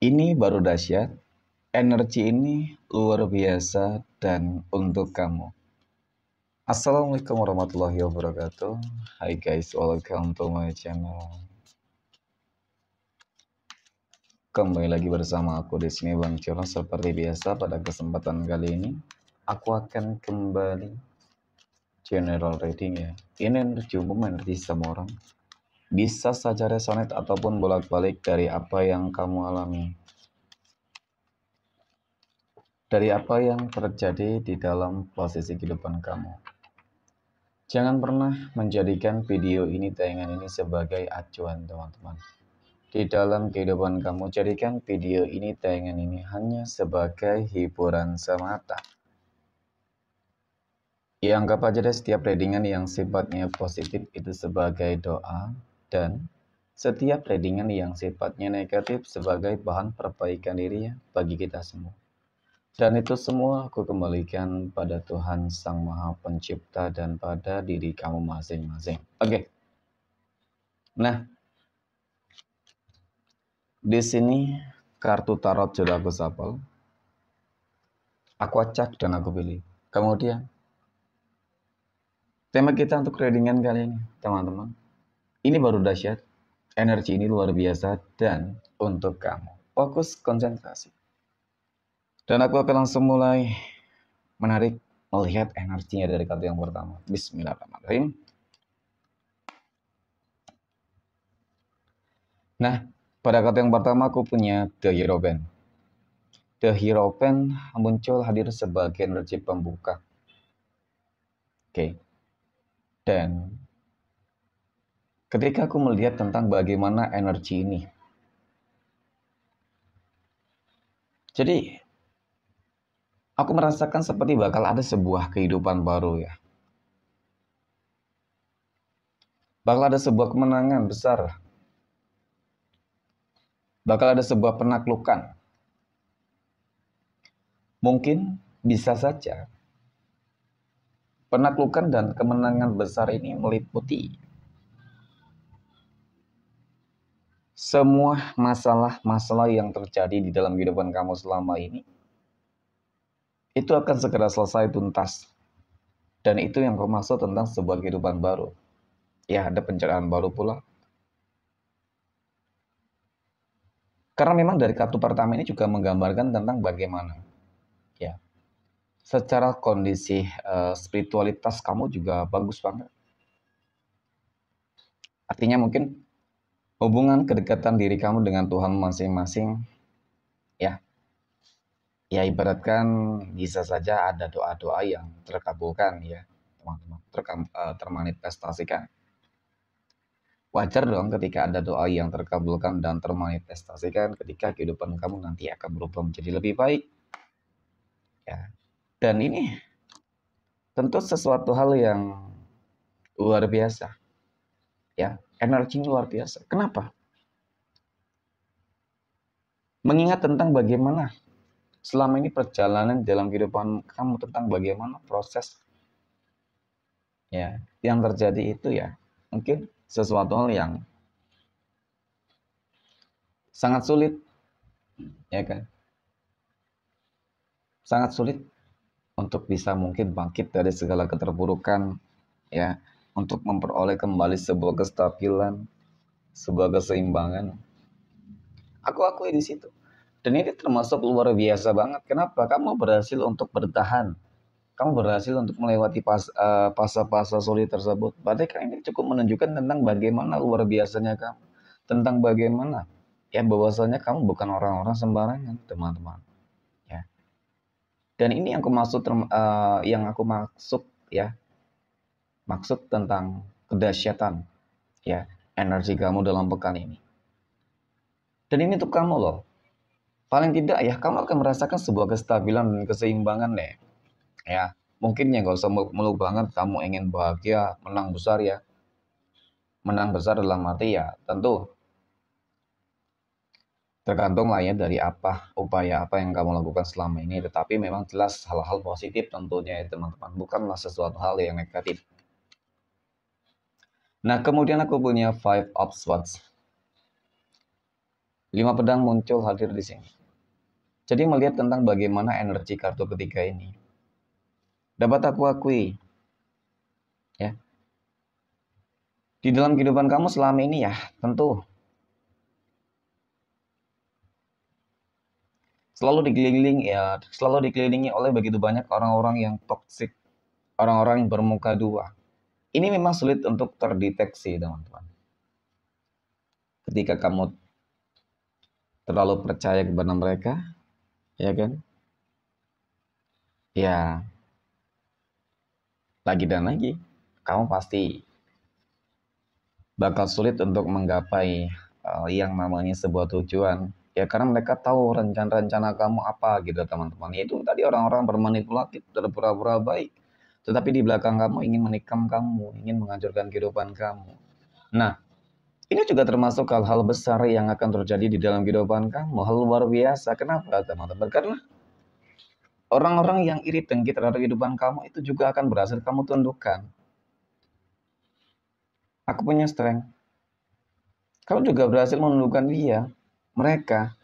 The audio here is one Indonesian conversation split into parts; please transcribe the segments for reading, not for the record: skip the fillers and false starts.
Ini baru dahsyat, energi ini luar biasa dan untuk kamu. Assalamualaikum warahmatullahi wabarakatuh. Hai guys, welcome to my channel. Kembali lagi bersama aku di sini Bang Ciro. Seperti biasa pada kesempatan kali ini, aku akan kembali general reading ya. Ini energi umum, energi semua orang. Bisa saja resonate ataupun bolak-balik dari apa yang kamu alami. Dari apa yang terjadi di dalam posisi kehidupan kamu. Jangan pernah menjadikan video ini, tayangan ini sebagai acuan teman-teman. Di dalam kehidupan kamu, jadikan video ini, tayangan ini hanya sebagai hiburan semata. Ya, anggap aja deh setiap readingan yang sifatnya positif itu sebagai doa, dan setiap readingan yang sifatnya negatif sebagai bahan perbaikan diri ya bagi kita semua. Dan itu semua aku kembalikan pada Tuhan Sang Maha Pencipta dan pada diri kamu masing-masing. Oke. Nah, di sini kartu tarot sudah aku shuffle. Aku acak dan aku pilih. Kemudian, tema kita untuk readingan kali ini, teman-teman. Ini baru dahsyat. Energi ini luar biasa dan untuk kamu. Fokus konsentrasi. Dan aku akan langsung mulai menarik melihat energinya dari kartu yang pertama. Bismillahirrahmanirrahim. Nah, pada kartu yang pertama aku punya The Hierophant. The Hierophant muncul hadir sebagai energi pembuka. Oke. Dan ketika aku melihat tentang bagaimana energi ini. Jadi, aku merasakan seperti bakal ada sebuah kehidupan baru ya. Bakal ada sebuah kemenangan besar. Bakal ada sebuah penaklukan. Mungkin bisa saja penaklukan dan kemenangan besar ini meliputi semua masalah-masalah yang terjadi di dalam kehidupan kamu selama ini. Itu akan segera selesai tuntas. Dan itu yang aku maksud tentang sebuah kehidupan baru. Ya, ada pencerahan baru pula. Karena memang dari kartu pertama ini juga menggambarkan tentang bagaimana ya secara kondisi spiritualitas kamu juga bagus banget. Artinya mungkin hubungan kedekatan diri kamu dengan Tuhan masing-masing ya. Ya ibaratkan bisa saja ada doa-doa yang terkabulkan ya, teman-teman, termanifestasikan. Wajar dong ketika ada doa yang terkabulkan dan termanifestasikan ketika kehidupan kamu nanti akan berubah menjadi lebih baik. Ya. Dan ini tentu sesuatu hal yang luar biasa. Ya, energinya luar biasa. Kenapa? Mengingat tentang bagaimana selama ini perjalanan dalam kehidupan kamu, tentang bagaimana proses ya yang terjadi itu ya mungkin sesuatu hal yang sangat sulit ya kan, sangat sulit untuk bisa mungkin bangkit dari segala keterpurukan ya, untuk memperoleh kembali sebuah kestabilan, sebuah keseimbangan. Aku akui di situ. Dan ini termasuk luar biasa banget. Kenapa? Kamu berhasil untuk bertahan. Kamu berhasil untuk melewati fase-fase sulit tersebut. Berarti kan ini cukup menunjukkan tentang bagaimana luar biasanya kamu. Tentang bagaimana ya bahwasanya kamu bukan orang-orang sembarangan, teman-teman. Ya. Dan ini yang aku maksud ya. Maksud tentang kedahsyatan ya energi kamu dalam pekan ini. Dan ini untuk kamu loh. Paling tidak ya kamu akan merasakan sebuah kestabilan dan keseimbangan deh. Ya, mungkin ya nggak usah muluk banget kamu ingin bahagia, menang besar ya. Menang besar dalam arti ya tentu tergantung lah ya dari upaya apa yang kamu lakukan selama ini. Tetapi memang jelas hal-hal positif tentunya ya teman-teman. Bukanlah sesuatu hal yang negatif. Nah kemudian aku punya Five of Swords. 5 pedang muncul hadir di sini. Jadi melihat tentang bagaimana energi kartu ketiga ini. Dapat aku akui, ya, di dalam kehidupan kamu selama ini ya, tentu selalu dikelilingi oleh begitu banyak orang-orang yang toksik, orang-orang yang bermuka dua. Ini memang sulit untuk terdeteksi, teman-teman. Ketika kamu terlalu percaya kepada mereka, ya kan? Ya, lagi dan lagi, kamu pasti bakal sulit untuk menggapai yang namanya sebuah tujuan. Ya karena mereka tahu rencana-rencana kamu apa gitu, teman-teman. Itu tadi orang-orang bermanipulatif, berpura-pura baik. Tetapi di belakang kamu ingin menikam kamu, ingin menghancurkan kehidupan kamu. Nah, ini juga termasuk hal-hal besar yang akan terjadi di dalam kehidupan kamu. Hal luar biasa. Kenapa, teman-teman? Karena orang-orang yang iri dengki terhadap kehidupan kamu itu juga akan berhasil kamu tundukkan. Aku punya strength. Kamu juga berhasil menundukkan mereka.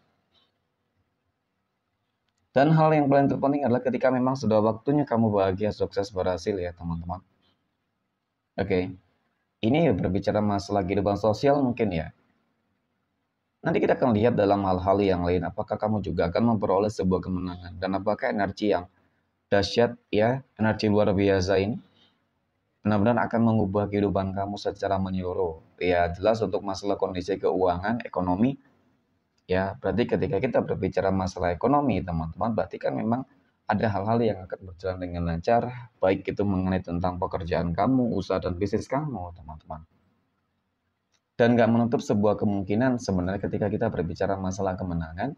Dan hal yang paling terpenting adalah ketika memang sudah waktunya kamu bahagia, sukses, berhasil ya teman-teman. Oke, ini berbicara masalah kehidupan sosial mungkin ya. Nanti kita akan lihat dalam hal-hal yang lain, apakah kamu juga akan memperoleh sebuah kemenangan. Dan apakah energi yang dahsyat ya, energi luar biasa ini benar-benar akan mengubah kehidupan kamu secara menyeluruh. Ya jelas untuk masalah kondisi keuangan, ekonomi, ya berarti ketika kita berbicara masalah ekonomi teman-teman, berarti kan memang ada hal-hal yang akan berjalan dengan lancar, baik itu mengenai tentang pekerjaan kamu, usaha dan bisnis kamu teman-teman. Dan nggak menutup sebuah kemungkinan sebenarnya ketika kita berbicara masalah kemenangan,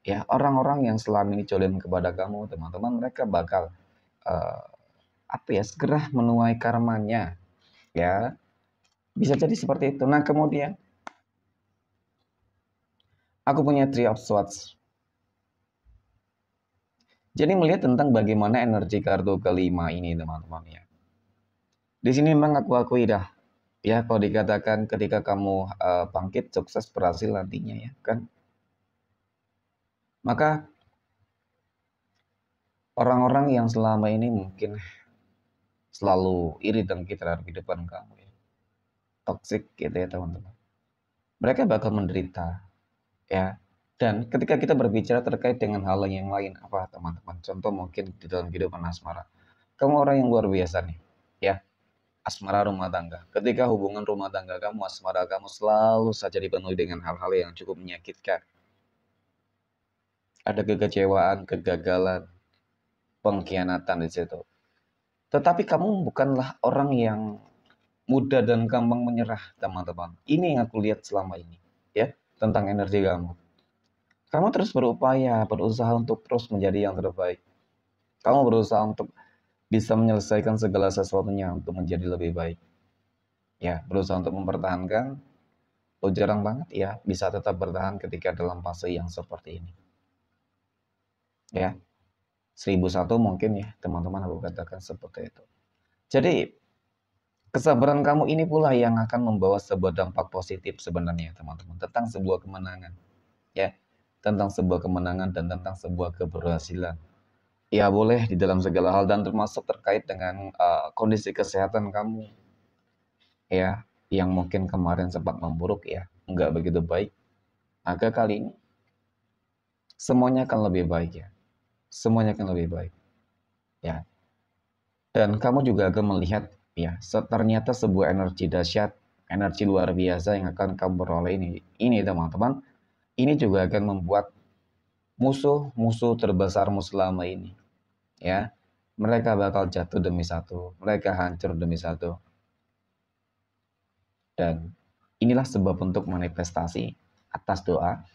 ya orang-orang yang selama ini jolim kepada kamu teman-teman, mereka bakal uh, segera menuai karmanya, ya bisa jadi seperti itu. Nah kemudian aku punya Three of Swords. Jadi melihat tentang bagaimana energi kartu kelima ini teman-teman ya. Di sini memang aku akui dah ya, kalau dikatakan ketika kamu bangkit sukses berhasil nantinya ya kan. Maka orang-orang yang selama ini mungkin selalu iri dengki terhadap kehidupan kamu ya. Toxic gitu ya teman-teman. Mereka bakal menderita ya. Dan ketika kita berbicara terkait dengan hal yang lain apa teman-teman. Contoh mungkin di dalam kehidupan asmara. Kamu orang yang luar biasa nih ya. Asmara rumah tangga. Ketika hubungan rumah tangga kamu, asmara kamu selalu saja dipenuhi dengan hal-hal yang cukup menyakitkan. Ada kekecewaan, kegagalan, pengkhianatan di situ. Tetapi kamu bukanlah orang yang mudah dan gampang menyerah, teman-teman. Ini yang aku lihat selama ini, ya, tentang energi kamu. Kamu terus berupaya, berusaha untuk terus menjadi yang terbaik. Kamu berusaha untuk bisa menyelesaikan segala sesuatunya untuk menjadi lebih baik. Ya, berusaha untuk mempertahankan. Oh, jarang banget ya bisa tetap bertahan ketika dalam fase yang seperti ini. Ya, 1001 mungkin ya teman-teman aku katakan seperti itu. Jadi kesabaran kamu ini pula yang akan membawa sebuah dampak positif sebenarnya teman-teman. Tentang sebuah kemenangan. Ya, tentang sebuah kemenangan dan tentang sebuah keberhasilan. Ya boleh di dalam segala hal dan termasuk terkait dengan kondisi kesehatan kamu. Ya, yang mungkin kemarin sempat memburuk ya. Enggak begitu baik. Maka kali ini semuanya akan lebih baik ya. Semuanya akan lebih baik. Ya. Dan kamu juga akan melihat ya, ternyata sebuah energi dahsyat, energi luar biasa yang akan kamu peroleh ini. Ini teman-teman, ini juga akan membuat musuh-musuh terbesarmu selama ini. Ya, mereka bakal jatuh demi satu, mereka hancur demi satu. Dan inilah sebuah bentuk manifestasi atas doa,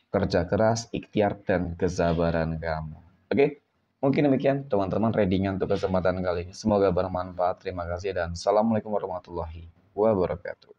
kerja keras, ikhtiar, dan kesabaran kamu. Oke, mungkin demikian teman-teman readingan untuk kesempatan kali ini. Semoga bermanfaat. Terima kasih dan assalamualaikum warahmatullahi wabarakatuh.